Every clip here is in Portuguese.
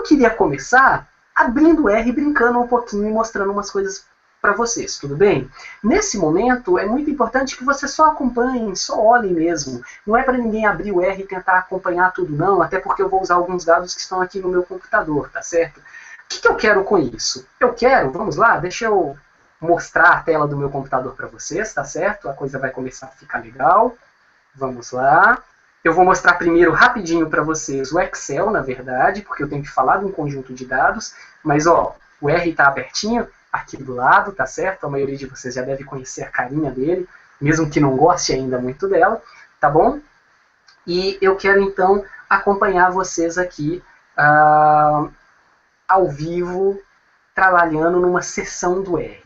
queria começar abrindo o R, brincando um pouquinho e mostrando umas coisas para vocês, tudo bem? Nesse momento, é muito importante que vocês só acompanhem, só olhem mesmo. Não é para ninguém abrir o R e tentar acompanhar tudo, não, até porque eu vou usar alguns dados que estão aqui no meu computador, tá certo? O que eu quero com isso? Eu quero, vamos lá, deixa eu mostrar a tela do meu computador para vocês, tá certo? A coisa vai começar a ficar legal. Vamos lá. Eu vou mostrar primeiro rapidinho para vocês o Excel, na verdade, porque eu tenho que falar de um conjunto de dados, mas ó, o R está abertinho aqui do lado, tá certo? A maioria de vocês já deve conhecer a carinha dele, mesmo que não goste ainda muito dela, tá bom? E eu quero então acompanhar vocês aqui ao vivo, trabalhando numa sessão do R.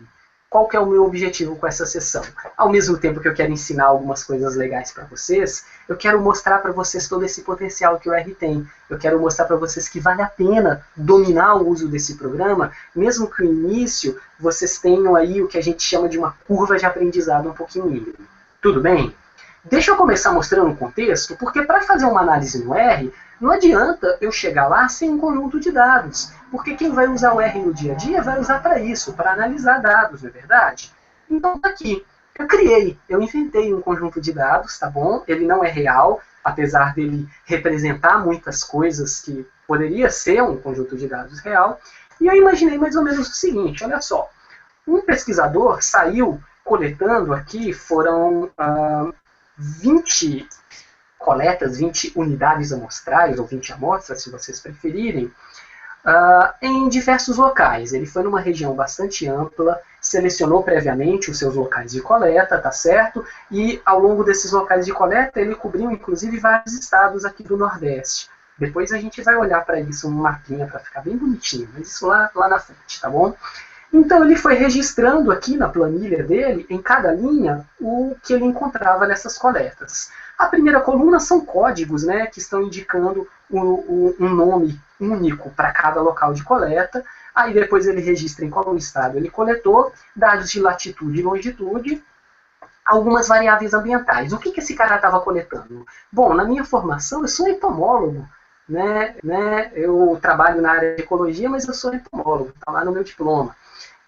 Qual que é o meu objetivo com essa sessão? Ao mesmo tempo que eu quero ensinar algumas coisas legais para vocês, eu quero mostrar para vocês todo esse potencial que o R tem. Eu quero mostrar para vocês que vale a pena dominar o uso desse programa, mesmo que no início vocês tenham aí o que a gente chama de uma curva de aprendizado um pouquinho íngreme. Tudo bem? Deixa eu começar mostrando um contexto, porque para fazer uma análise no R, não adianta eu chegar lá sem um conjunto de dados, porque quem vai usar o R no dia a dia vai usar para isso, para analisar dados, não é verdade? Então tá aqui, eu inventei um conjunto de dados, tá bom? Ele não é real, apesar dele representar muitas coisas que poderia ser um conjunto de dados real, e eu imaginei mais ou menos o seguinte, olha só, um pesquisador saiu coletando aqui, foram 20 coletas, 20 unidades amostrais, ou 20 amostras, se vocês preferirem, em diversos locais. Ele foi numa região bastante ampla, selecionou previamente os seus locais de coleta, tá certo? E ao longo desses locais de coleta, ele cobriu inclusive vários estados aqui do Nordeste. Depois a gente vai olhar para isso numa mapinha para ficar bem bonitinho, mas isso lá na frente, tá bom? Então ele foi registrando aqui na planilha dele, em cada linha, o que ele encontrava nessas coletas. A primeira coluna são códigos, né, que estão indicando um nome único para cada local de coleta. Aí depois ele registra em qual estado ele coletou, dados de latitude e longitude, algumas variáveis ambientais. O que esse cara estava coletando? Bom, na minha formação eu sou entomólogo, né? Eu trabalho na área de ecologia, mas eu sou entomólogo, está lá no meu diploma.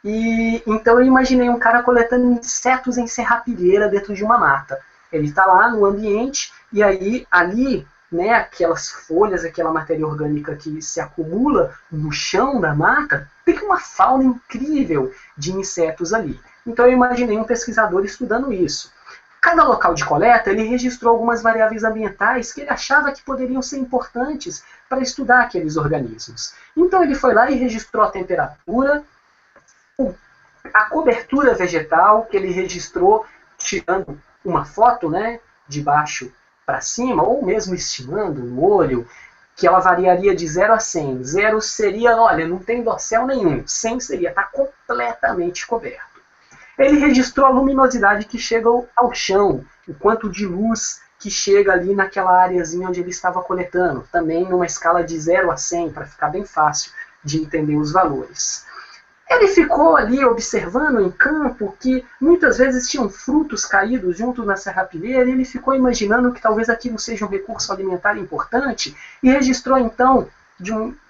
E então eu imaginei um cara coletando insetos em serrapilheira dentro de uma mata. Ele está lá no ambiente e aí ali, né, aquelas folhas, aquela matéria orgânica que se acumula no chão da mata, tem uma fauna incrível de insetos ali. Então eu imaginei um pesquisador estudando isso. Cada local de coleta ele registrou algumas variáveis ambientais que ele achava que poderiam ser importantes para estudar aqueles organismos. Então ele foi lá e registrou a temperatura, a cobertura vegetal que ele registrou tirando uma foto, né, de baixo para cima, ou mesmo estimando no olho, que ela variaria de 0 a 100. 0 seria, olha, não tem dossel nenhum. 100 seria, está completamente coberto. Ele registrou a luminosidade que chega ao chão, o quanto de luz que chega ali naquela areazinha onde ele estava coletando, também numa escala de 0 a 100, para ficar bem fácil de entender os valores. Ele ficou ali observando em campo que muitas vezes tinham frutos caídos junto na serrapilheira e ele ficou imaginando que talvez aquilo seja um recurso alimentar importante e registrou então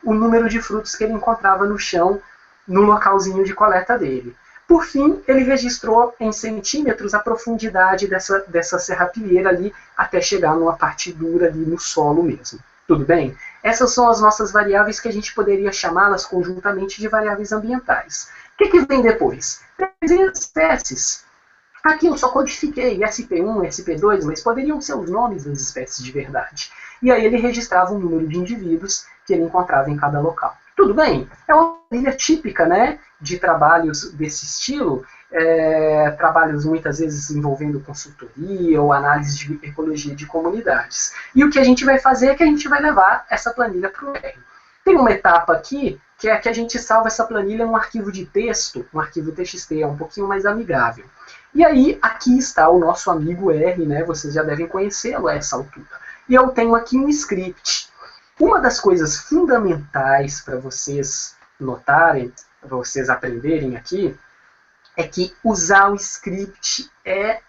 o número de frutos que ele encontrava no chão no localzinho de coleta dele. Por fim, ele registrou em centímetros a profundidade dessa serrapilheira ali até chegar numa parte dura ali no solo mesmo. Tudo bem? Essas são as nossas variáveis que a gente poderia chamá-las conjuntamente de variáveis ambientais. O que vem depois? As espécies. Aqui eu só codifiquei SP1, SP2, mas poderiam ser os nomes das espécies de verdade. E aí ele registrava o número de indivíduos que ele encontrava em cada local. Tudo bem? É uma planilha típica, né, de trabalhos desse estilo, trabalhos muitas vezes envolvendo consultoria ou análise de ecologia de comunidades. E o que a gente vai fazer é que a gente vai levar essa planilha para o R. Tem uma etapa aqui que é que a gente salva essa planilha num arquivo de texto, um arquivo TXT, é um pouquinho mais amigável. E aí, aqui está o nosso amigo R, né? Vocês já devem conhecê-lo a essa altura. E eu tenho aqui um script. Uma das coisas fundamentais para vocês notarem, para vocês aprenderem aqui, é que usar o script é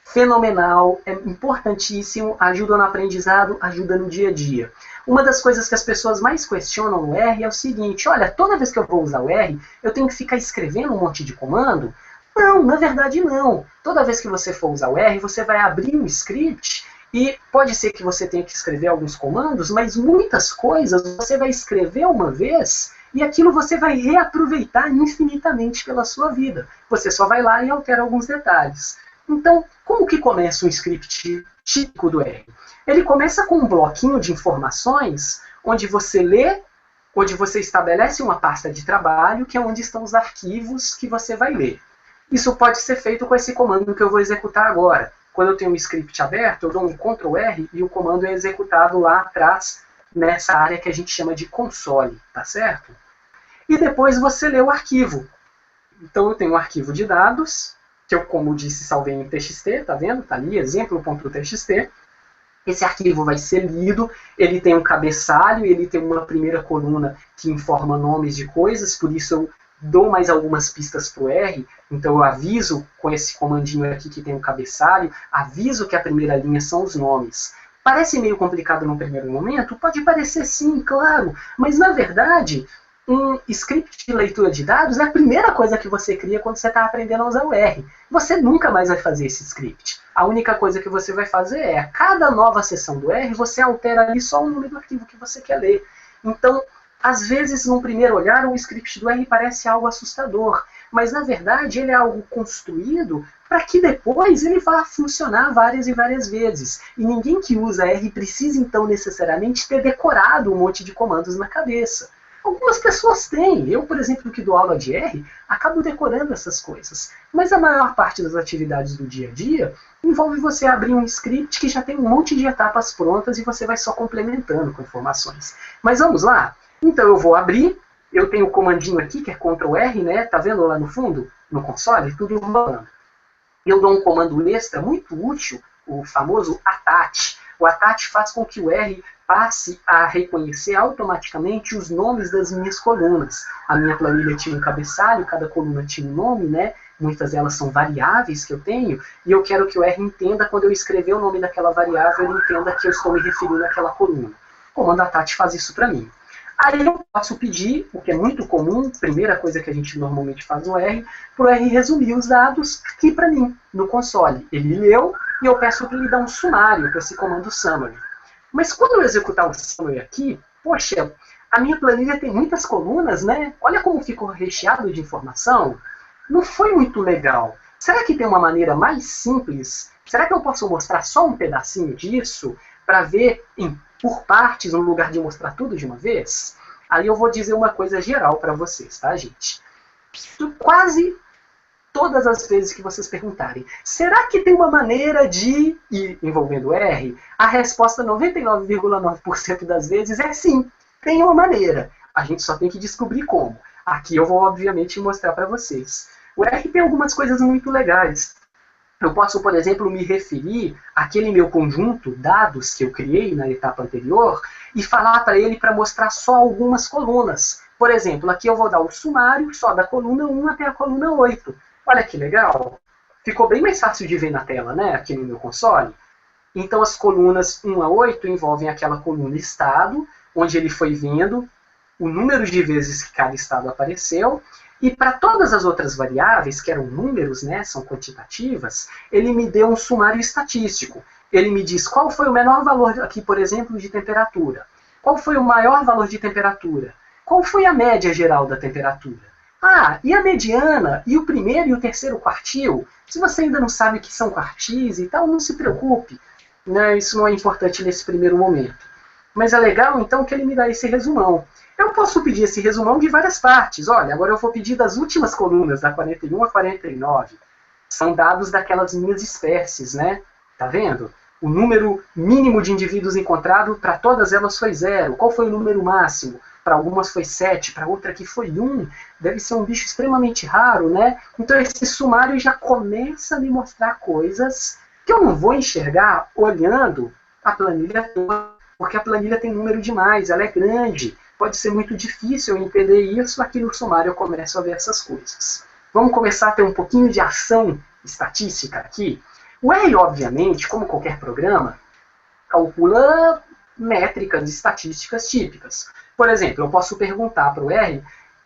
fenomenal, é importantíssimo, ajuda no aprendizado, ajuda no dia a dia. Uma das coisas que as pessoas mais questionam no R é o seguinte: olha, toda vez que eu vou usar o R, eu tenho que ficar escrevendo um monte de comando? Não, na verdade não. Toda vez que você for usar o R, você vai abrir um script e pode ser que você tenha que escrever alguns comandos, mas muitas coisas você vai escrever uma vez e aquilo você vai reaproveitar infinitamente pela sua vida. Você só vai lá e altera alguns detalhes. Então, como que começa um script típico do R? Ele começa com um bloquinho de informações onde você lê, onde você estabelece uma pasta de trabalho, que é onde estão os arquivos que você vai ler. Isso pode ser feito com esse comando que eu vou executar agora. Quando eu tenho um script aberto, eu dou um Ctrl R e o comando é executado lá atrás, nessa área que a gente chama de console, tá certo? E depois você lê o arquivo. Então eu tenho um arquivo de dados, que eu, como disse, salvei em TXT, tá vendo? Tá ali, exemplo.txt. Esse arquivo vai ser lido, ele tem um cabeçalho, ele tem uma primeira coluna que informa nomes de coisas, por isso eu dou mais algumas pistas para o R, então eu aviso com esse comandinho aqui que tem um cabeçalho, aviso que a primeira linha são os nomes. Parece meio complicado no primeiro momento? Pode parecer sim, claro, mas na verdade um script de leitura de dados é a primeira coisa que você cria quando você está aprendendo a usar o R. Você nunca mais vai fazer esse script. A única coisa que você vai fazer é, a cada nova seção do R, você altera ali só o nome do arquivo que você quer ler. Então, às vezes, num primeiro olhar, o script do R parece algo assustador, mas na verdade ele é algo construído para que depois ele vá funcionar várias e várias vezes. E ninguém que usa R precisa então necessariamente ter decorado um monte de comandos na cabeça. Algumas pessoas têm. Eu, por exemplo, que dou aula de R, acabo decorando essas coisas. Mas a maior parte das atividades do dia a dia envolve você abrir um script que já tem um monte de etapas prontas e você vai só complementando com informações. Mas vamos lá? Então eu vou abrir, eu tenho o comandinho aqui, que é Ctrl R, né? Tá vendo lá no fundo, no console? Tudo rolando. Eu dou um comando extra muito útil, o famoso attach. O attach faz com que o R passe a reconhecer automaticamente os nomes das minhas colunas. A minha planilha tinha um cabeçalho, cada coluna tinha um nome, né? Muitas delas são variáveis que eu tenho, e eu quero que o R entenda, quando eu escrever o nome daquela variável, ele entenda que eu estou me referindo àquela coluna. O comando attach faz isso para mim. Aí eu posso pedir, o que é muito comum, primeira coisa que a gente normalmente faz no R, para o R resumir os dados aqui para mim, no console. Ele leu e eu peço para ele dar um sumário para esse comando summary. Mas quando eu executar o summary aqui, poxa, a minha planilha tem muitas colunas, né? Olha como ficou recheado de informação. Não foi muito legal. Será que tem uma maneira mais simples? Será que eu posso mostrar só um pedacinho disso para ver por partes, no lugar de mostrar tudo de uma vez? Aí eu vou dizer uma coisa geral para vocês, tá, gente? Quase todas as vezes que vocês perguntarem, será que tem uma maneira de ir envolvendo R? A resposta 99,9% das vezes é sim, tem uma maneira. A gente só tem que descobrir como. Aqui eu vou, obviamente, mostrar para vocês. O R tem algumas coisas muito legais. Eu posso, por exemplo, me referir àquele meu conjunto, dados que eu criei na etapa anterior, e falar para ele para mostrar só algumas colunas. Por exemplo, aqui eu vou dar o sumário só da coluna 1 até a coluna 8. Olha que legal. Ficou bem mais fácil de ver na tela, né? Aqui no meu console. Então as colunas 1 a 8 envolvem aquela coluna estado, onde ele foi vendo o número de vezes que cada estado apareceu. E para todas as outras variáveis, que eram números, né, são quantitativas, ele me deu um sumário estatístico. Ele me diz qual foi o menor valor aqui, por exemplo, de temperatura. Qual foi o maior valor de temperatura? Qual foi a média geral da temperatura? Ah, e a mediana, e o primeiro e o terceiro quartil? Se você ainda não sabe o que são quartis e tal, não se preocupe, né? Isso não é importante nesse primeiro momento. Mas é legal, então, que ele me dá esse resumão. Eu posso pedir esse resumão de várias partes. Olha, agora eu vou pedir das últimas colunas, da 41 a 49. São dados daquelas minhas espécies, né? Tá vendo? O número mínimo de indivíduos encontrado para todas elas foi 0. Qual foi o número máximo? Para algumas foi 7, para outra aqui foi 1. Deve ser um bicho extremamente raro, né? Então esse sumário já começa a me mostrar coisas que eu não vou enxergar olhando a planilha toda, porque a planilha tem número demais, ela é grande. Pode ser muito difícil eu entender isso, aqui no sumário eu começo a ver essas coisas. Vamos começar a ter um pouquinho de ação estatística aqui. O R, obviamente, como qualquer programa, calcula métricas e estatísticas típicas. Por exemplo, eu posso perguntar para o R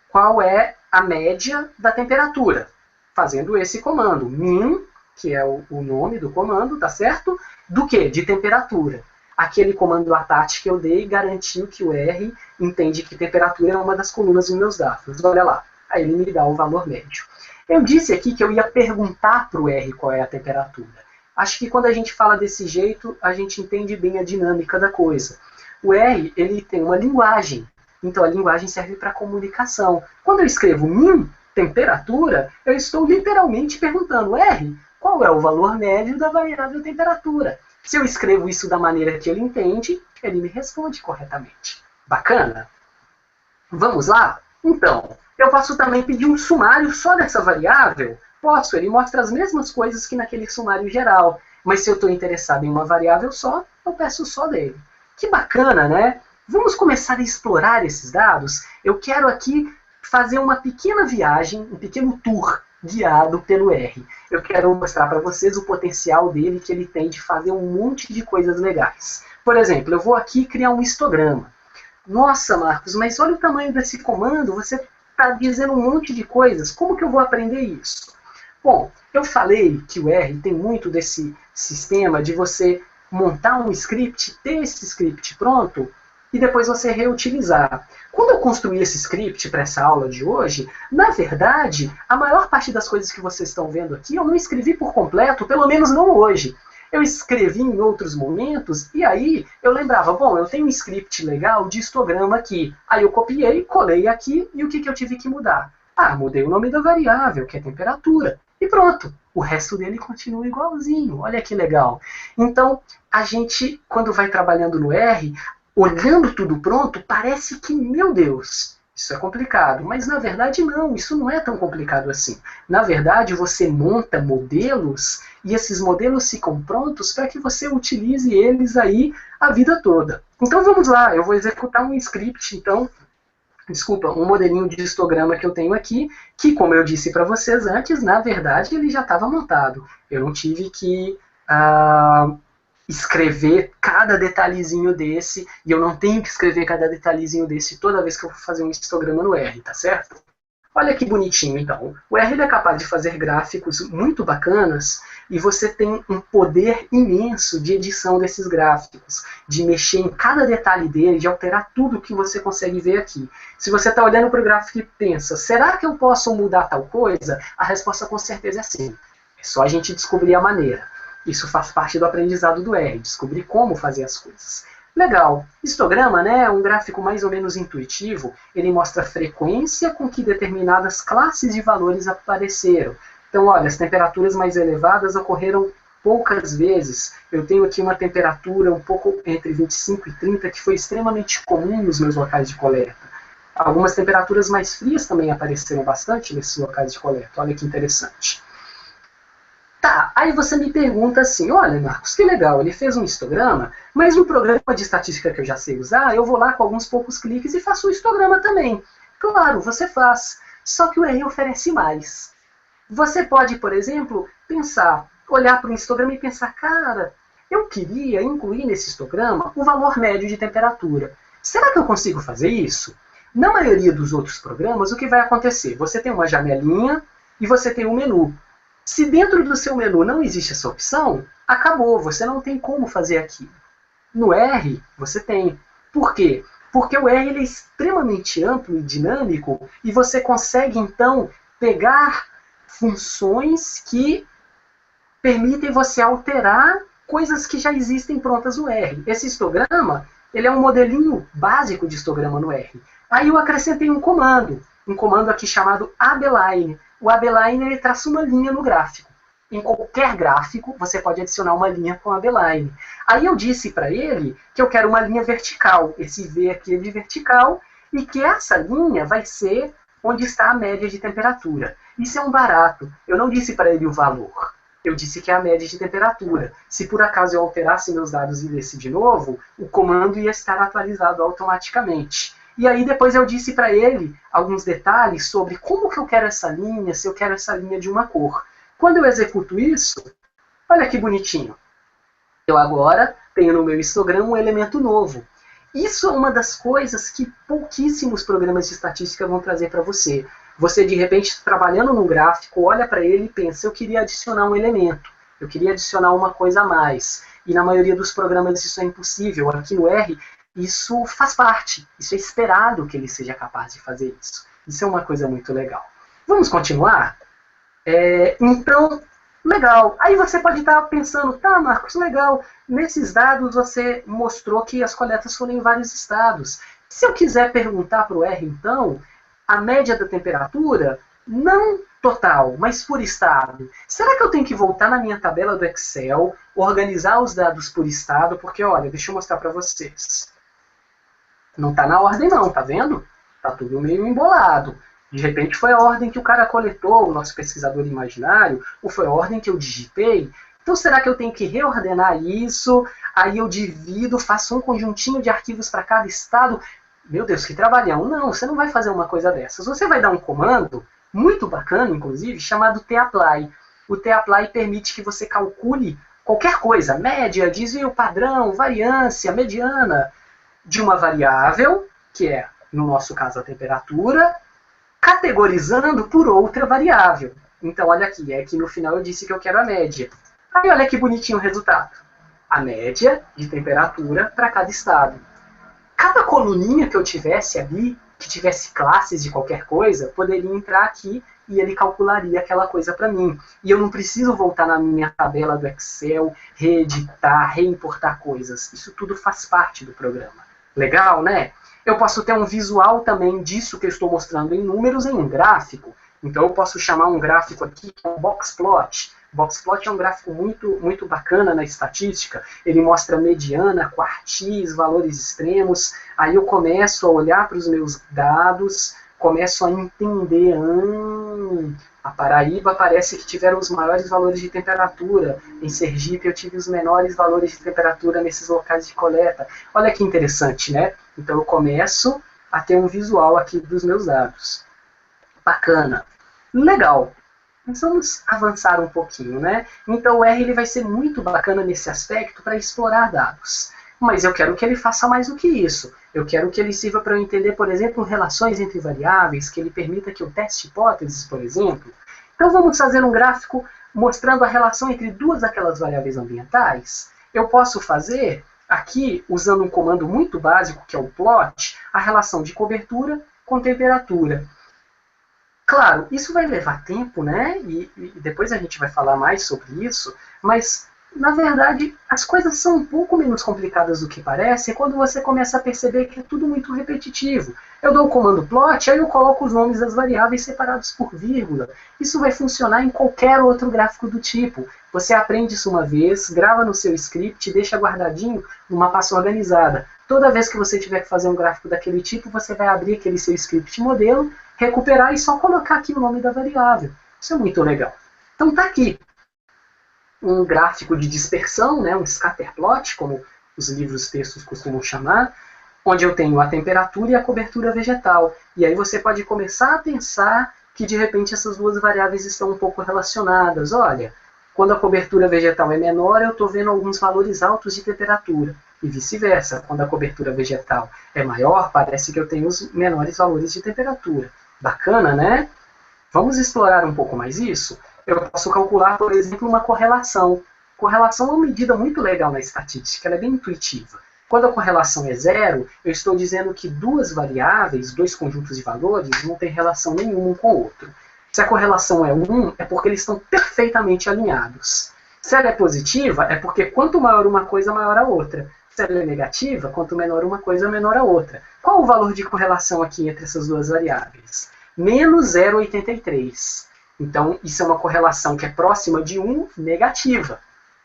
qual é a média da temperatura, fazendo esse comando, min, que é o nome do comando, tá certo? Do que? De temperatura. Aquele comando ATAT que eu dei garantiu que o R entende que temperatura é uma das colunas dos meus dados. Olha lá, aí ele me dá o valor médio. Eu disse aqui que eu ia perguntar para o R qual é a temperatura. Acho que quando a gente fala desse jeito, a gente entende bem a dinâmica da coisa. O R, ele tem uma linguagem, então a linguagem serve para comunicação. Quando eu escrevo min, temperatura, eu estou literalmente perguntando, R, qual é o valor médio da variável temperatura? Se eu escrevo isso da maneira que ele entende, ele me responde corretamente. Bacana? Vamos lá? Então, eu posso também pedir um sumário só dessa variável. Posso, ele mostra as mesmas coisas que naquele sumário geral. Mas se eu estou interessado em uma variável só, eu peço só dele. Que bacana, né? Vamos começar a explorar esses dados? Eu quero aqui fazer uma pequena viagem, um pequeno tour guiado pelo R. Eu quero mostrar para vocês o potencial dele que ele tem de fazer um monte de coisas legais. Por exemplo, eu vou aqui criar um histograma. Nossa, Marcos, mas olha o tamanho desse comando, você está dizendo um monte de coisas. Como que eu vou aprender isso? Bom, eu falei que o R tem muito desse sistema de você montar um script, ter esse script pronto, e depois você reutilizar. Quando eu construí esse script para essa aula de hoje, na verdade, a maior parte das coisas que vocês estão vendo aqui eu não escrevi por completo, pelo menos não hoje. Eu escrevi em outros momentos, e aí eu lembrava, bom, eu tenho um script legal de histograma aqui. Aí eu copiei, colei aqui, e o que eu tive que mudar? Ah, mudei o nome da variável, que é temperatura. E pronto, o resto dele continua igualzinho. Olha que legal. Então, a gente, quando vai trabalhando no R, olhando tudo pronto, parece que, meu Deus, isso é complicado. Mas, na verdade, não. Isso não é tão complicado assim. Na verdade, você monta modelos e esses modelos ficam prontos para que você utilize eles aí a vida toda. Então, vamos lá. Eu vou executar um script, então, um modelinho de histograma que eu tenho aqui, que, como eu disse para vocês antes, na verdade, ele já estava montado. Eu não tive que escrever cada detalhezinho desse, e eu não tenho que escrever cada detalhezinho desse toda vez que eu for fazer um histograma no R, tá certo? Olha que bonitinho, então. O R é capaz de fazer gráficos muito bacanas e você tem um poder imenso de edição desses gráficos, de mexer em cada detalhe dele, de alterar tudo que você consegue ver aqui. Se você está olhando para o gráfico e pensa, será que eu posso mudar tal coisa? A resposta com certeza é sim. É só a gente descobrir a maneira. Isso faz parte do aprendizado do R, descobrir como fazer as coisas. Legal. Histograma, né, é um gráfico mais ou menos intuitivo. Ele mostra a frequência com que determinadas classes de valores apareceram. Então, olha, as temperaturas mais elevadas ocorreram poucas vezes. Eu tenho aqui uma temperatura um pouco entre 25 e 30, que foi extremamente comum nos meus locais de coleta. Algumas temperaturas mais frias também apareceram bastante nesses locais de coleta. Olha que interessante. Tá, aí você me pergunta assim, olha, Marcos, que legal, ele fez um histograma, mas no programa de estatística que eu já sei usar, eu vou lá com alguns poucos cliques e faço um histograma também. Claro, você faz, só que o R oferece mais. Você pode, por exemplo, olhar para um histograma e pensar, cara, eu queria incluir nesse histograma o valor médio de temperatura. Será que eu consigo fazer isso? Na maioria dos outros programas, o que vai acontecer? Você tem uma janelinha e você tem um menu. Se dentro do seu menu não existe essa opção, acabou, você não tem como fazer aquilo. No R, você tem. Por quê? Porque o R ele é extremamente amplo e dinâmico e você consegue, então, pegar funções que permitem você alterar coisas que já existem prontas no R. Esse histograma ele é um modelinho básico de histograma no R. Aí eu acrescentei um comando aqui chamado abline. O abline ele traça uma linha no gráfico. Em qualquer gráfico, você pode adicionar uma linha com abline. Aí eu disse para ele que eu quero uma linha vertical. Esse V aqui é de vertical, e que essa linha vai ser onde está a média de temperatura. Isso é um barato. Eu não disse para ele o valor. Eu disse que é a média de temperatura. Se por acaso eu alterasse meus dados e lesse de novo, o comando ia estar atualizado automaticamente. E aí depois eu disse para ele alguns detalhes sobre como que eu quero essa linha, se eu quero essa linha de uma cor. Quando eu executo isso, Olha que bonitinho. Eu agora tenho no meu histograma um elemento novo. Isso é uma das coisas que pouquíssimos programas de estatística vão trazer para você. Você, de repente, trabalhando num gráfico, olha para ele e pensa, eu queria adicionar um elemento, eu queria adicionar uma coisa a mais. E na maioria dos programas isso é impossível. Aqui no R, isso faz parte, isso é esperado que ele seja capaz de fazer isso. Isso é uma coisa muito legal. Vamos continuar? Então, legal. Aí você pode estar pensando, tá, Marcos, legal. Nesses dados você mostrou que as coletas foram em vários estados. Se eu quiser perguntar para o R, então, a média da temperatura, não total, mas por estado. Será que eu tenho que voltar na minha tabela do Excel, organizar os dados por estado? Porque, olha, deixa eu mostrar para vocês. Não está na ordem não, tá vendo? Tá tudo meio embolado. De repente foi a ordem que o cara coletou, o nosso pesquisador imaginário, ou foi a ordem que eu digitei. Então será que eu tenho que reordenar isso? Aí eu divido, faço um conjuntinho de arquivos para cada estado. Meu Deus, que trabalhão. Não, você não vai fazer uma coisa dessas. Você vai dar um comando, muito bacana, inclusive, chamado tapply. O tapply permite que você calcule qualquer coisa, média, desvio padrão, variância, mediana, de uma variável, que é, no nosso caso, a temperatura, categorizando por outra variável. Então, olha aqui, é que no final eu disse que eu quero a média. Aí, olha que bonitinho o resultado. A média de temperatura para cada estado. Cada coluninha que eu tivesse ali, que tivesse classes de qualquer coisa, poderia entrar aqui e ele calcularia aquela coisa para mim. E eu não preciso voltar na minha tabela do Excel, reeditar, reimportar coisas. Isso tudo faz parte do programa. Legal, né? Eu posso ter um visual também disso que eu estou mostrando em números em um gráfico. Então eu posso chamar um gráfico aqui que é um boxplot. Boxplot é um gráfico muito bacana na estatística. Ele mostra mediana, quartis, valores extremos. Aí eu começo a olhar para os meus dados, começo a entender. A Paraíba parece que tiveram os maiores valores de temperatura. Em Sergipe eu tive os menores valores de temperatura nesses locais de coleta. Olha que interessante, né? Então eu começo a ter um visual aqui dos meus dados. Bacana. Legal. Mas vamos avançar um pouquinho, né? Então o R ele vai ser muito bacana nesse aspecto para explorar dados. Mas eu quero que ele faça mais do que isso. Eu quero que ele sirva para eu entender, por exemplo, relações entre variáveis, que ele permita que eu teste hipóteses, por exemplo. Então vamos fazer um gráfico mostrando a relação entre duas daquelas variáveis ambientais. Eu posso fazer aqui, usando um comando muito básico, que é o plot, a relação de cobertura com temperatura. Claro, isso vai levar tempo, né? E depois a gente vai falar mais sobre isso, mas, na verdade, as coisas são um pouco menos complicadas do que parece quando você começa a perceber que é tudo muito repetitivo. Eu dou o comando plot, aí eu coloco os nomes das variáveis separados por vírgula. Isso vai funcionar em qualquer outro gráfico do tipo. Você aprende isso uma vez, grava no seu script e deixa guardadinho numa pasta organizada. Toda vez que você tiver que fazer um gráfico daquele tipo, você vai abrir aquele seu script modelo, recuperar e só colocar aqui o nome da variável. Isso é muito legal. Então tá aqui um gráfico de dispersão, né, um scatterplot, como os livros textos costumam chamar, onde eu tenho a temperatura e a cobertura vegetal. E aí você pode começar a pensar que de repente essas duas variáveis estão um pouco relacionadas. Olha, quando a cobertura vegetal é menor, eu estou vendo alguns valores altos de temperatura. E vice-versa, quando a cobertura vegetal é maior, parece que eu tenho os menores valores de temperatura. Bacana, né? Vamos explorar um pouco mais isso? Eu posso calcular, por exemplo, uma correlação. Correlação é uma medida muito legal na estatística, ela é bem intuitiva. Quando a correlação é zero, eu estou dizendo que duas variáveis, dois conjuntos de valores, não têm relação nenhuma um com o outro. Se a correlação é 1, é porque eles estão perfeitamente alinhados. Se ela é positiva, é porque quanto maior uma coisa, maior a outra. Se ela é negativa, quanto menor uma coisa, menor a outra. Qual o valor de correlação aqui entre essas duas variáveis? Menos 0,83. Então, isso é uma correlação que é próxima de 1, negativa.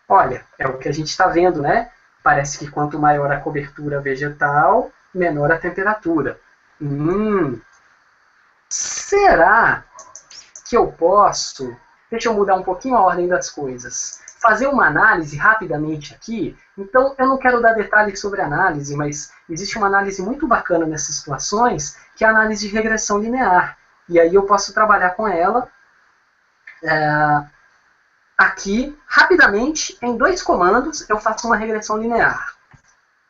Olha, é o que a gente está vendo, né? Parece que quanto maior a cobertura vegetal, menor a temperatura. Será que eu posso... Deixa eu mudar um pouquinho a ordem das coisas. Fazer uma análise rapidamente aqui. Então, eu não quero dar detalhes sobre a análise, mas existe uma análise muito bacana nessas situações, que é a análise de regressão linear. E aí eu posso trabalhar com ela Aqui, rapidamente, em 2 comandos, eu faço uma regressão linear.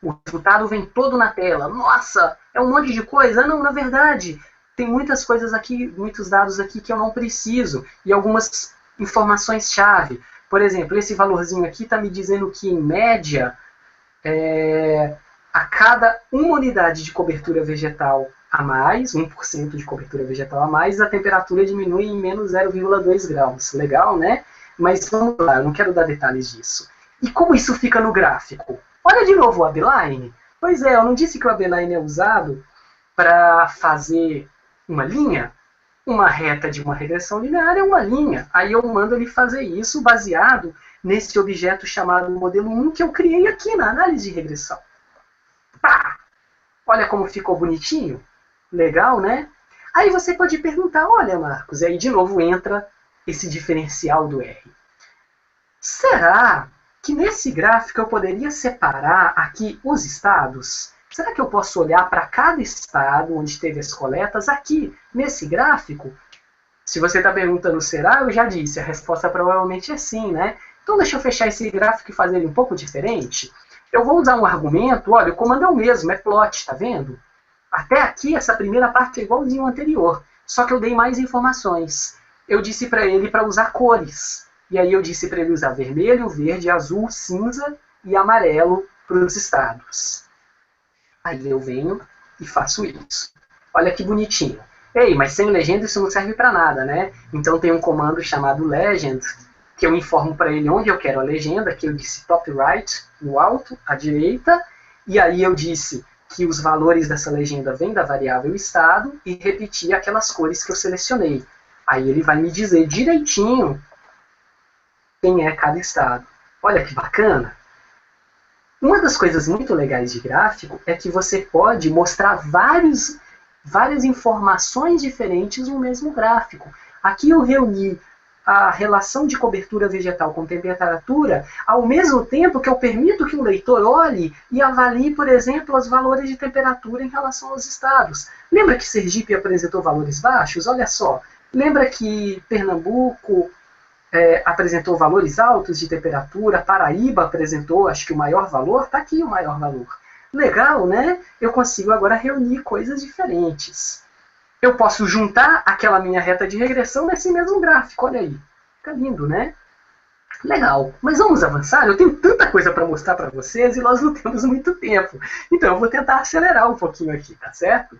O resultado vem todo na tela. Nossa, é um monte de coisa? Não, na verdade, tem muitas coisas aqui, muitos dados aqui que eu não preciso. E algumas informações-chave. Por exemplo, esse valorzinho aqui está me dizendo que, em média, a cada uma unidade de cobertura vegetal a mais, 1% de cobertura vegetal a mais, a temperatura diminui em menos 0,2 graus. Legal, né? Mas vamos lá, eu não quero dar detalhes disso. E como isso fica no gráfico? Olha de novo o AB-Line. Pois é, eu não disse que o AB-Line é usado para fazer uma linha? Uma reta de uma regressão linear é uma linha. Aí eu mando ele fazer isso baseado nesse objeto chamado modelo 1 que eu criei aqui na análise de regressão. Pá! Olha como ficou bonitinho. Legal, né? Aí você pode perguntar, olha, Marcos, e aí de novo entra esse diferencial do R. Será que nesse gráfico eu poderia separar aqui os estados? Será que eu posso olhar para cada estado onde teve as coletas aqui, nesse gráfico? Se você está perguntando será, eu já disse, a resposta provavelmente é sim, né? Então deixa eu fechar esse gráfico e fazer ele um pouco diferente. Eu vou usar um argumento, olha, o comando é o mesmo, é plot, tá vendo? Até aqui, essa primeira parte é igualzinho ao anterior, só que eu dei mais informações. Eu disse para ele para usar cores. E aí eu disse para ele usar vermelho, verde, azul, cinza e amarelo para os estados. Aí eu venho e faço isso. Olha que bonitinho. Ei, mas sem legenda isso não serve para nada, né? Então tem um comando chamado legend, que eu informo para ele onde eu quero a legenda, que eu disse top right, no alto, à direita, e aí eu disse que os valores dessa legenda vêm da variável estado e repeti aquelas cores que eu selecionei. Aí ele vai me dizer direitinho quem é cada estado. Olha que bacana! Uma das coisas muito legais de gráfico é que você pode mostrar várias informações diferentes no mesmo gráfico. Aqui eu reuni a relação de cobertura vegetal com temperatura, ao mesmo tempo que eu permito que o leitor olhe e avalie, por exemplo, os valores de temperatura em relação aos estados. Lembra que Sergipe apresentou valores baixos? Olha só. Lembra que Pernambuco apresentou valores altos de temperatura, Paraíba apresentou, acho que o maior valor? Está aqui o maior valor. Legal, né? Eu consigo agora reunir coisas diferentes. Eu posso juntar aquela minha reta de regressão nesse mesmo gráfico, olha aí. Fica lindo, né? Legal, mas vamos avançar? Eu tenho tanta coisa para mostrar para vocês e nós não temos muito tempo. Então eu vou tentar acelerar um pouquinho aqui, tá certo?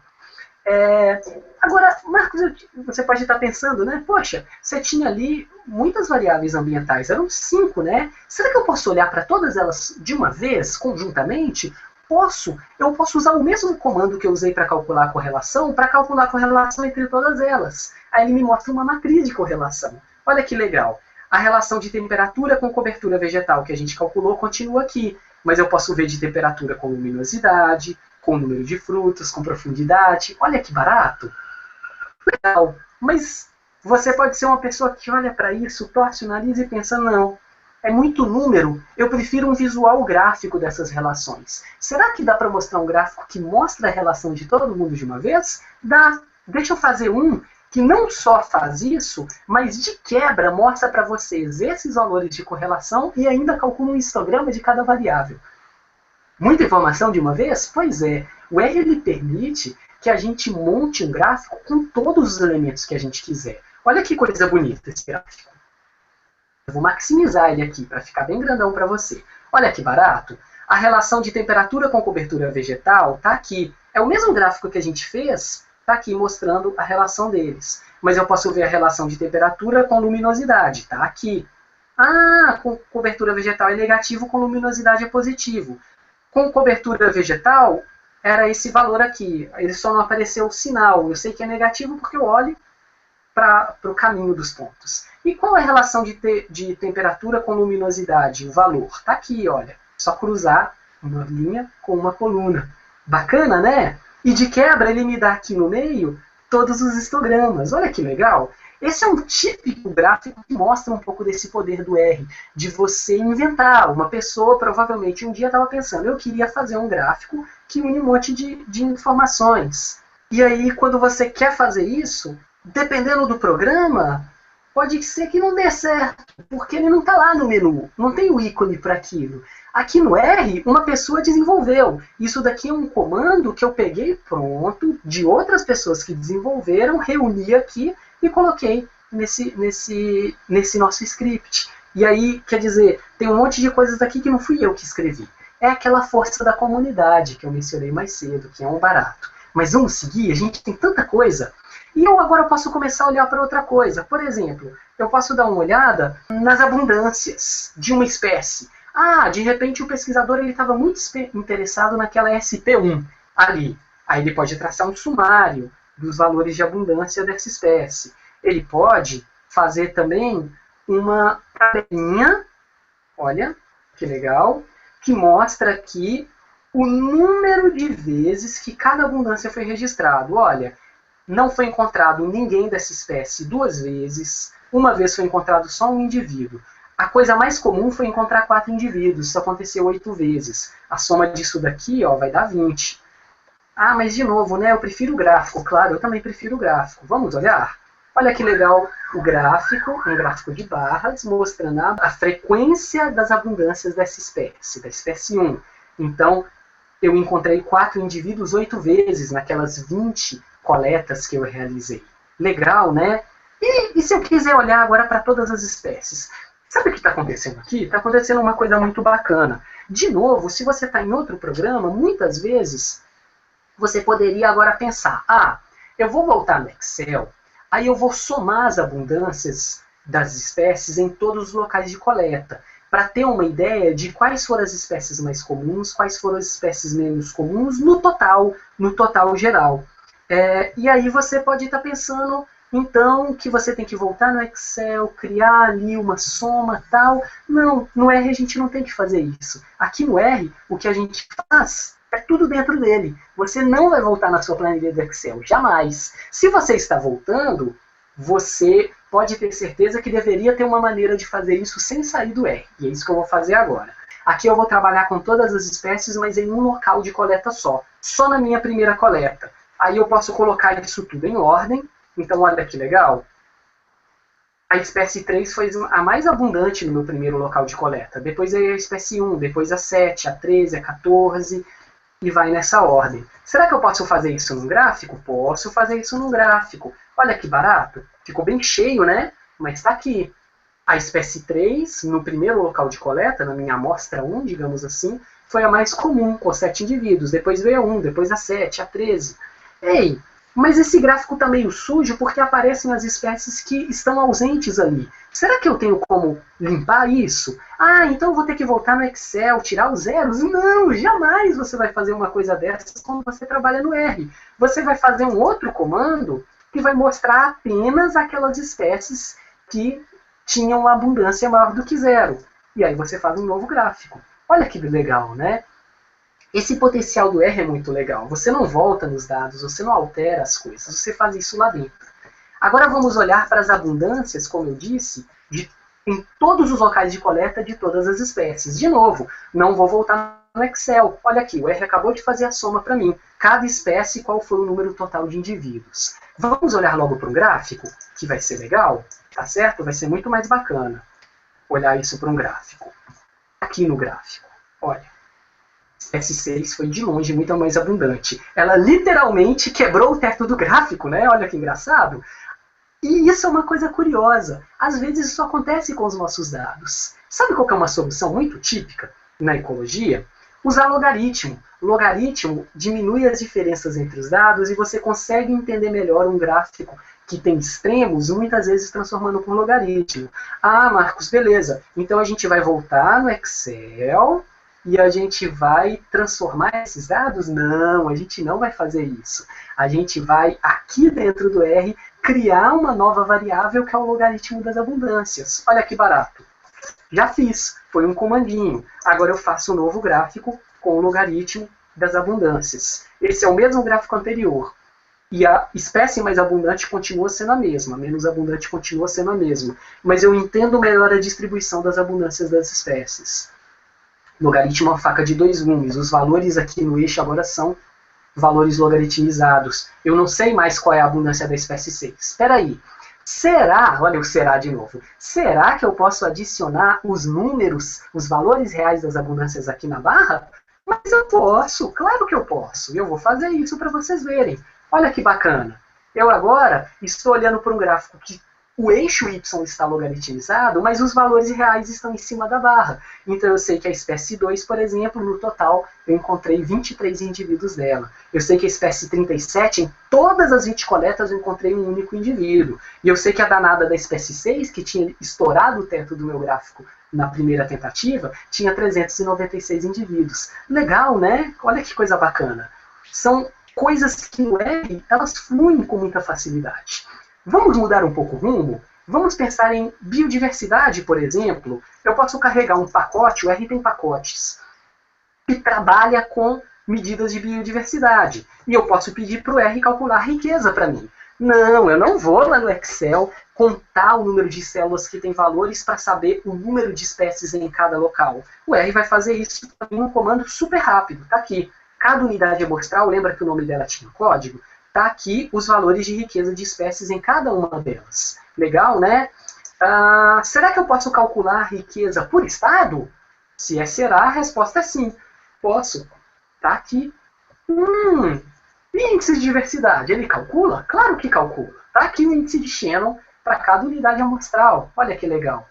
Agora, Marcos, você pode estar pensando, né? Poxa, você tinha ali muitas variáveis ambientais, eram 5, né? Será que eu posso olhar para todas elas de uma vez, conjuntamente? Posso. Eu posso usar o mesmo comando que eu usei para calcular a correlação, para calcular a correlação entre todas elas. Aí ele me mostra uma matriz de correlação. Olha que legal. A relação de temperatura com cobertura vegetal que a gente calculou continua aqui, mas eu posso ver de temperatura com luminosidade, com número de frutos, com profundidade. Olha que barato! Legal, mas você pode ser uma pessoa que olha para isso, torce o nariz e pensa, não, é muito número, eu prefiro um visual gráfico dessas relações. Será que dá para mostrar um gráfico que mostra a relação de todo mundo de uma vez? Dá. Deixa eu fazer um que não só faz isso, mas de quebra mostra para vocês esses valores de correlação e ainda calcula um histograma de cada variável. Muita informação de uma vez? Pois é, o R ele permite que a gente monte um gráfico com todos os elementos que a gente quiser. Olha que coisa bonita esse gráfico. Eu vou maximizar ele aqui para ficar bem grandão para você. Olha que barato. A relação de temperatura com cobertura vegetal está aqui. É o mesmo gráfico que a gente fez, está aqui mostrando a relação deles. Mas eu posso ver a relação de temperatura com luminosidade, está aqui. Ah, com cobertura vegetal é negativo, com luminosidade é positivo. Com cobertura vegetal, era esse valor aqui. Ele só não apareceu o sinal. Eu sei que é negativo porque eu olho para o caminho dos pontos. E qual é a relação de temperatura com luminosidade? O valor. Está aqui, olha. Só cruzar uma linha com uma coluna. Bacana, né? E de quebra, ele me dá aqui no meio todos os histogramas. Olha que legal. Esse é um típico gráfico que mostra um pouco desse poder do R, de você inventar. Uma pessoa provavelmente um dia estava pensando, eu queria fazer um gráfico que une um monte de informações. E aí, quando você quer fazer isso, dependendo do programa, pode ser que não dê certo, porque ele não está lá no menu, não tem o ícone para aquilo. Aqui no R, uma pessoa desenvolveu. Isso daqui é um comando que eu peguei pronto, de outras pessoas que desenvolveram, reuni aqui e coloquei nesse nosso script. E aí, quer dizer, tem um monte de coisas aqui que não fui eu que escrevi. É aquela força da comunidade que eu mencionei mais cedo, que é um barato. Mas vamos seguir, a gente tem tanta coisa. E eu agora posso começar a olhar para outra coisa. Por exemplo, eu posso dar uma olhada nas abundâncias de uma espécie. Ah, de repente o pesquisador estava muito interessado naquela SP1 ali. Aí ele pode traçar um sumário dos valores de abundância dessa espécie. Ele pode fazer também uma tabelinha, olha que legal, que mostra aqui o número de vezes que cada abundância foi registrado. Olha, não foi encontrado ninguém dessa espécie 2 vezes, uma vez foi encontrado só um indivíduo. A coisa mais comum foi encontrar 4 indivíduos, isso aconteceu 8 vezes. A soma disso daqui vai dar 20. Ah, mas de novo, né? Eu prefiro o gráfico. Claro, eu também prefiro o gráfico. Vamos olhar? Olha que legal o gráfico, um gráfico de barras, mostrando a frequência das abundâncias dessa espécie, da espécie 1. Então, eu encontrei 4 indivíduos 8 vezes naquelas 20 coletas que eu realizei. Legal, né? E se eu quiser olhar agora para todas as espécies? Sabe o que está acontecendo aqui? Está acontecendo uma coisa muito bacana. De novo, se você está em outro programa, muitas vezes você poderia agora pensar, eu vou voltar no Excel, aí eu vou somar as abundâncias das espécies em todos os locais de coleta, para ter uma ideia de quais foram as espécies mais comuns, quais foram as espécies menos comuns no total geral. E aí você pode estar pensando, então, que você tem que voltar no Excel, criar ali uma soma tal. Não, no R a gente não tem que fazer isso. Aqui no R, o que a gente faz é tudo dentro dele. Você não vai voltar na sua planilha do Excel, jamais. Se você está voltando, você pode ter certeza que deveria ter uma maneira de fazer isso sem sair do R. E é isso que eu vou fazer agora. Aqui eu vou trabalhar com todas as espécies, mas em um local de coleta só na minha primeira coleta. Aí eu posso colocar isso tudo em ordem. Então, olha que legal. A espécie 3 foi a mais abundante no meu primeiro local de coleta. Depois veio a espécie 1, depois a 7, a 13, a 14, e vai nessa ordem. Será que eu posso fazer isso num gráfico? Posso fazer isso num gráfico. Olha que barato. Ficou bem cheio, né? Mas está aqui. A espécie 3, no primeiro local de coleta, na minha amostra 1, digamos assim, foi a mais comum, com 7 indivíduos. Depois veio a 1, depois a 7, a 13. Ei, mas esse gráfico está meio sujo porque aparecem as espécies que estão ausentes ali. Será que eu tenho como limpar isso? Então eu vou ter que voltar no Excel, tirar os zeros? Não, jamais você vai fazer uma coisa dessas quando você trabalha no R. Você vai fazer um outro comando que vai mostrar apenas aquelas espécies que tinham uma abundância maior do que 0. E aí você faz um novo gráfico. Olha que legal, né? Esse potencial do R é muito legal. Você não volta nos dados, você não altera as coisas, você faz isso lá dentro. Agora vamos olhar para as abundâncias, como eu disse, em todos os locais de coleta de todas as espécies. De novo, não vou voltar no Excel. Olha aqui, o R acabou de fazer a soma para mim. Cada espécie, qual foi o número total de indivíduos. Vamos olhar logo para um gráfico, que vai ser legal, tá certo? Vai ser muito mais bacana olhar isso para um gráfico. Aqui no gráfico, olha. Espécie 6 foi de longe muito mais abundante. Ela literalmente quebrou o teto do gráfico, né? Olha que engraçado. E isso é uma coisa curiosa. Às vezes isso acontece com os nossos dados. Sabe qual que é uma solução muito típica na ecologia? Usar logaritmo. Logaritmo diminui as diferenças entre os dados e você consegue entender melhor um gráfico que tem extremos, muitas vezes transformando por logaritmo. Marcos, beleza. Então a gente vai voltar no Excel e a gente vai transformar esses dados? Não, a gente não vai fazer isso. A gente vai, aqui dentro do R, criar uma nova variável que é o logaritmo das abundâncias. Olha que barato. Já fiz, foi um comandinho. Agora eu faço um novo gráfico com o logaritmo das abundâncias. Esse é o mesmo gráfico anterior. E a espécie mais abundante continua sendo a mesma, a menos abundante continua sendo a mesma. Mas eu entendo melhor a distribuição das abundâncias das espécies. Logaritmo é uma faca de 2 gumes. Os valores aqui no eixo agora são valores logaritmizados. Eu não sei mais qual é a abundância da espécie 6. Espera aí. Será, olha o será de novo, será que eu posso adicionar os números, os valores reais das abundâncias aqui na barra? Mas eu posso, claro que eu posso. E eu vou fazer isso para vocês verem. Olha que bacana. Eu agora estou olhando para um gráfico que o eixo y está logaritmizado, mas os valores reais estão em cima da barra. Então eu sei que a espécie 2, por exemplo, no total, eu encontrei 23 indivíduos dela. Eu sei que a espécie 37, em todas as 20 coletas, eu encontrei um único indivíduo. E eu sei que a danada da espécie 6, que tinha estourado o teto do meu gráfico na primeira tentativa, tinha 396 indivíduos. Legal, né? Olha que coisa bacana. São coisas que no R, elas fluem com muita facilidade. Vamos mudar um pouco o rumo? Vamos pensar em biodiversidade, por exemplo. Eu posso carregar um pacote, o R tem pacotes, que trabalha com medidas de biodiversidade. E eu posso pedir para o R calcular a riqueza para mim. Não, eu não vou lá no Excel contar o número de células que tem valores para saber o número de espécies em cada local. O R vai fazer isso em um comando super rápido. Está aqui. Cada unidade amostral, lembra que o nome dela tinha código? Está aqui os valores de riqueza de espécies em cada uma delas. Legal, né? Será que eu posso calcular a riqueza por estado? Se é será, a resposta é sim. Posso. Está aqui. E índice de diversidade, ele calcula? Claro que calcula. Está aqui o índice de Shannon para cada unidade amostral. Olha que legal.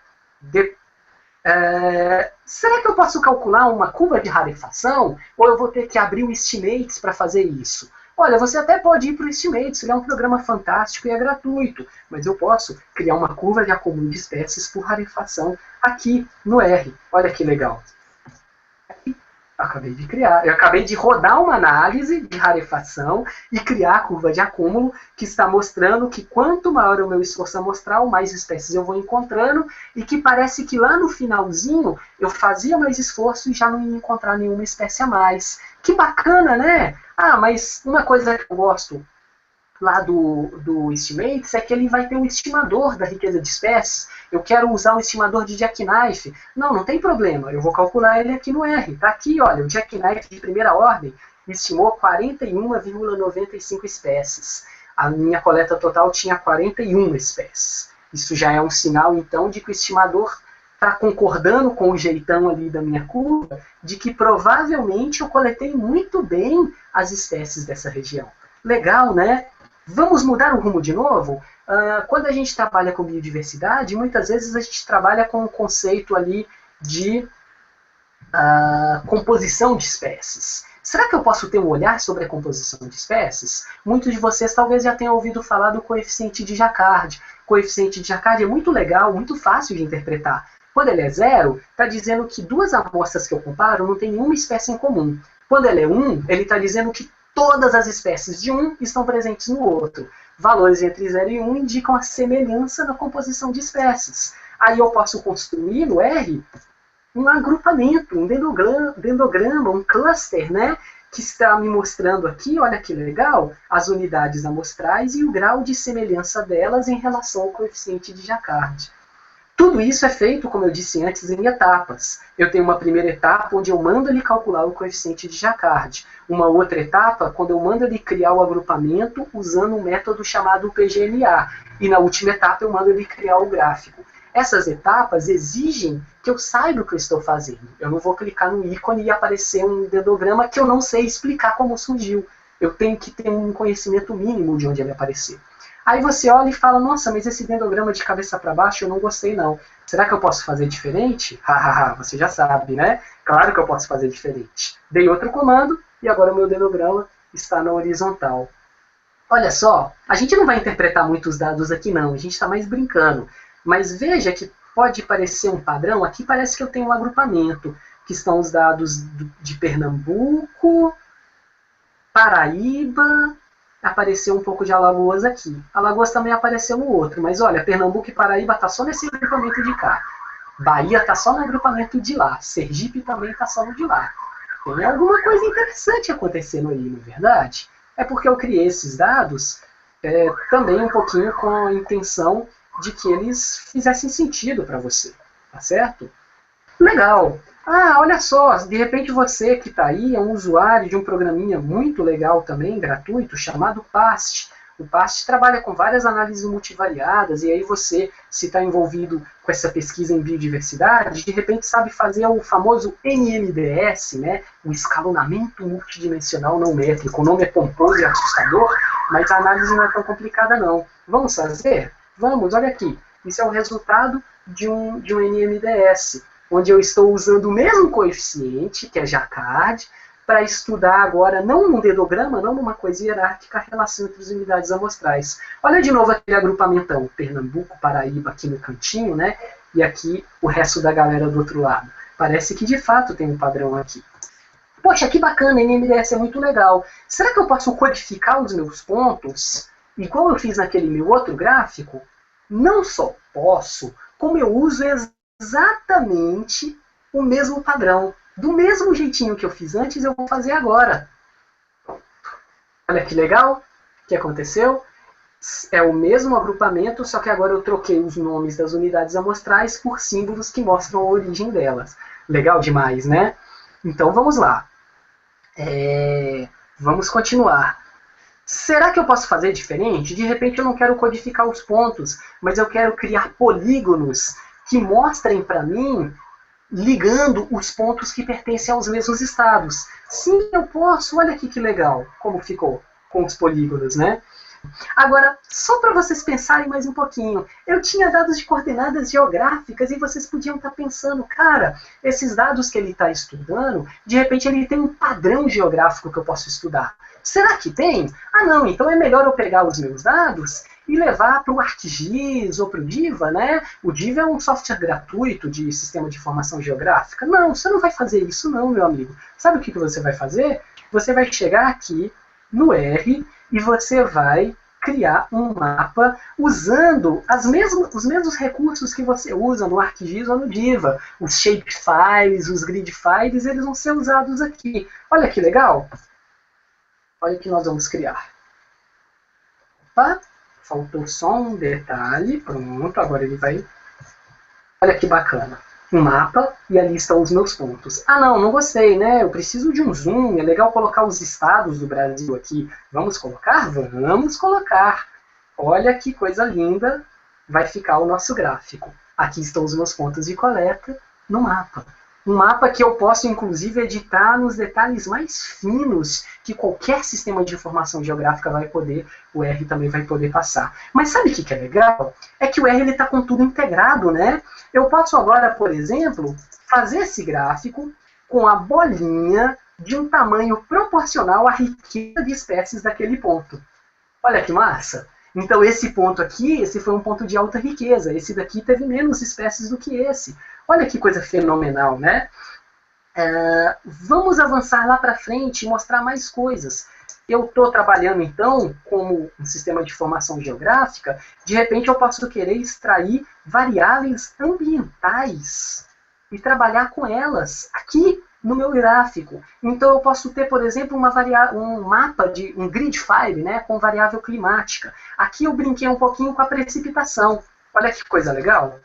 Será que eu posso calcular uma curva de rarefação? Ou eu vou ter que abrir o Estimates para fazer isso? Olha, você até pode ir para o Estimates, ele é um programa fantástico e é gratuito, mas eu posso criar uma curva de acúmulo de espécies por rarefação aqui no R. Olha que legal. Eu acabei de rodar uma análise de rarefação e criar a curva de acúmulo que está mostrando que quanto maior o meu esforço amostral, mais espécies eu vou encontrando e que parece que lá no finalzinho eu fazia mais esforço e já não ia encontrar nenhuma espécie a mais. Que bacana, né? Mas uma coisa que eu gosto lá do Estimates é que ele vai ter um estimador da riqueza de espécies. Eu quero usar um estimador de jackknife. Não tem problema. Eu vou calcular ele aqui no R. Está aqui, olha, o jackknife de primeira ordem estimou 41,95 espécies. A minha coleta total tinha 41 espécies. Isso já é um sinal, então, de que o estimador está concordando com o jeitão ali da minha curva, de que provavelmente eu coletei muito bem as espécies dessa região. Legal, né? Vamos mudar o rumo de novo? Quando a gente trabalha com biodiversidade, muitas vezes a gente trabalha com o conceito ali de composição de espécies. Será que eu posso ter um olhar sobre a composição de espécies? Muitos de vocês talvez já tenham ouvido falar do coeficiente de Jaccard. O coeficiente de Jaccard é muito legal, muito fácil de interpretar. Quando ele é 0, está dizendo que duas amostras que eu comparo não tem nenhuma espécie em comum. Quando ele é 1, ele está dizendo que todas as espécies de um estão presentes no outro. Valores entre 0 e 1 indicam a semelhança na composição de espécies. Aí eu posso construir no R um agrupamento, um dendrograma, um cluster, né? Que está me mostrando aqui, olha que legal, as unidades amostrais e o grau de semelhança delas em relação ao coeficiente de Jaccard. Tudo isso é feito, como eu disse antes, em etapas. Eu tenho uma primeira etapa onde eu mando ele calcular o coeficiente de Jaccard. Uma outra etapa, quando eu mando ele criar o agrupamento usando um método chamado PGMA. E na última etapa, eu mando ele criar o gráfico. Essas etapas exigem que eu saiba o que eu estou fazendo. Eu não vou clicar no ícone e aparecer um dendrograma que eu não sei explicar como surgiu. Eu tenho que ter um conhecimento mínimo de onde ele apareceu. Aí você olha e fala, nossa, mas esse dendrograma de cabeça para baixo eu não gostei não. Será que eu posso fazer diferente? Você já sabe, né? Claro que eu posso fazer diferente. Dei outro comando e agora o meu dendrograma está na horizontal. Olha só, a gente não vai interpretar muitos dados aqui não, a gente está mais brincando. Mas veja que pode parecer um padrão, aqui parece que eu tenho um agrupamento, que estão os dados de Pernambuco, Paraíba, apareceu um pouco de Alagoas aqui. Alagoas também apareceu no outro, mas olha, Pernambuco e Paraíba está só nesse agrupamento de cá. Bahia está só no agrupamento de lá. Sergipe também está só no de lá. Tem alguma coisa interessante acontecendo aí, não é verdade? É porque eu criei esses dados também um pouquinho com a intenção de que eles fizessem sentido para você, tá certo? Legal. Olha só, de repente você que está aí é um usuário de um programinha muito legal também, gratuito, chamado PAST. O PAST trabalha com várias análises multivariadas, e aí você, se está envolvido com essa pesquisa em biodiversidade, de repente sabe fazer o famoso NMDS, né? O escalonamento multidimensional não métrico. O nome é pomposo e assustador, mas a análise não é tão complicada não. Vamos fazer? Vamos, olha aqui. Isso é o resultado de um NMDS, onde eu estou usando o mesmo coeficiente, que é Jacquard, para estudar agora, não num dedograma, não numa coisa hierárquica, a relação entre as unidades amostrais. Olha de novo aquele agrupamentão, Pernambuco, Paraíba aqui no cantinho, né? E aqui o resto da galera do outro lado. Parece que de fato tem um padrão aqui. Poxa, que bacana, NMDS é muito legal. Será que eu posso codificar os meus pontos, igual eu fiz naquele meu outro gráfico? Não só posso, como eu uso exatamente o mesmo padrão. Do mesmo jeitinho que eu fiz antes, eu vou fazer agora. Olha que legal. O que aconteceu? É o mesmo agrupamento, só que agora eu troquei os nomes das unidades amostrais por símbolos que mostram a origem delas. Legal demais, né? Então vamos lá. Vamos continuar. Será que eu posso fazer diferente? De repente eu não quero codificar os pontos, mas eu quero criar polígonos que mostrem para mim, ligando os pontos que pertencem aos mesmos estados. Sim, eu posso. Olha aqui que legal como ficou com os polígonos, né? Agora, só para vocês pensarem mais um pouquinho, eu tinha dados de coordenadas geográficas e vocês podiam estar pensando, cara, esses dados que ele está estudando, de repente ele tem um padrão geográfico que eu posso estudar. Será que tem? Ah, não, então é melhor eu pegar os meus dados e levar para o ArcGIS ou para o Diva, né? O Diva é um software gratuito de sistema de informação geográfica. Não, você não vai fazer isso não, meu amigo. Sabe o que você vai fazer? Você vai chegar aqui no R e você vai criar um mapa usando os mesmos recursos que você usa no ArcGIS ou no Diva. Os shapefiles, os gridfiles, eles vão ser usados aqui. Olha que legal! Olha o que nós vamos criar. Opa, faltou só um detalhe. Pronto, agora ele vai... Olha que bacana. Um mapa e ali estão os meus pontos. Ah, não gostei, né? Eu preciso de um zoom. É legal colocar os estados do Brasil aqui. Vamos colocar? Vamos colocar. Olha que coisa linda vai ficar o nosso gráfico. Aqui estão os meus pontos de coleta no mapa. Um mapa que eu posso, inclusive, editar nos detalhes mais finos que qualquer sistema de informação geográfica vai poder, o R também vai poder passar. Mas sabe o que é legal? É que o R está com tudo integrado, né? Eu posso agora, por exemplo, fazer esse gráfico com a bolinha de um tamanho proporcional à riqueza de espécies daquele ponto. Olha que massa! Então esse ponto aqui, esse foi um ponto de alta riqueza. Esse daqui teve menos espécies do que esse. Olha que coisa fenomenal, né? Vamos avançar lá para frente e mostrar mais coisas. Eu estou trabalhando, então, como um sistema de informação geográfica. De repente eu posso querer extrair variáveis ambientais e trabalhar com elas aqui no meu gráfico. Então eu posso ter, por exemplo, um mapa de um grid file, né, com variável climática. Aqui eu brinquei um pouquinho com a precipitação. Olha que coisa legal.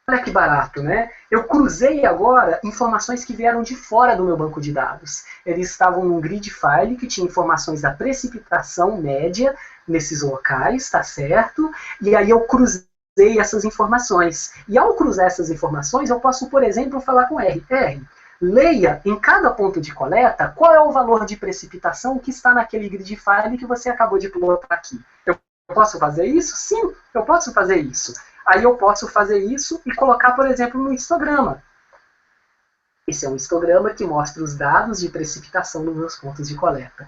Olha que barato, né? Eu cruzei agora informações que vieram de fora do meu banco de dados. Eles estavam num grid file que tinha informações da precipitação média nesses locais, tá certo? E aí eu cruzei essas informações. E ao cruzar essas informações, eu posso, por exemplo, falar com R. R, leia em cada ponto de coleta qual é o valor de precipitação que está naquele grid file que você acabou de plotar aqui. Eu posso fazer isso? Sim, eu posso fazer isso. Aí eu posso fazer isso e colocar, por exemplo, no histograma. Esse é um histograma que mostra os dados de precipitação nos meus pontos de coleta.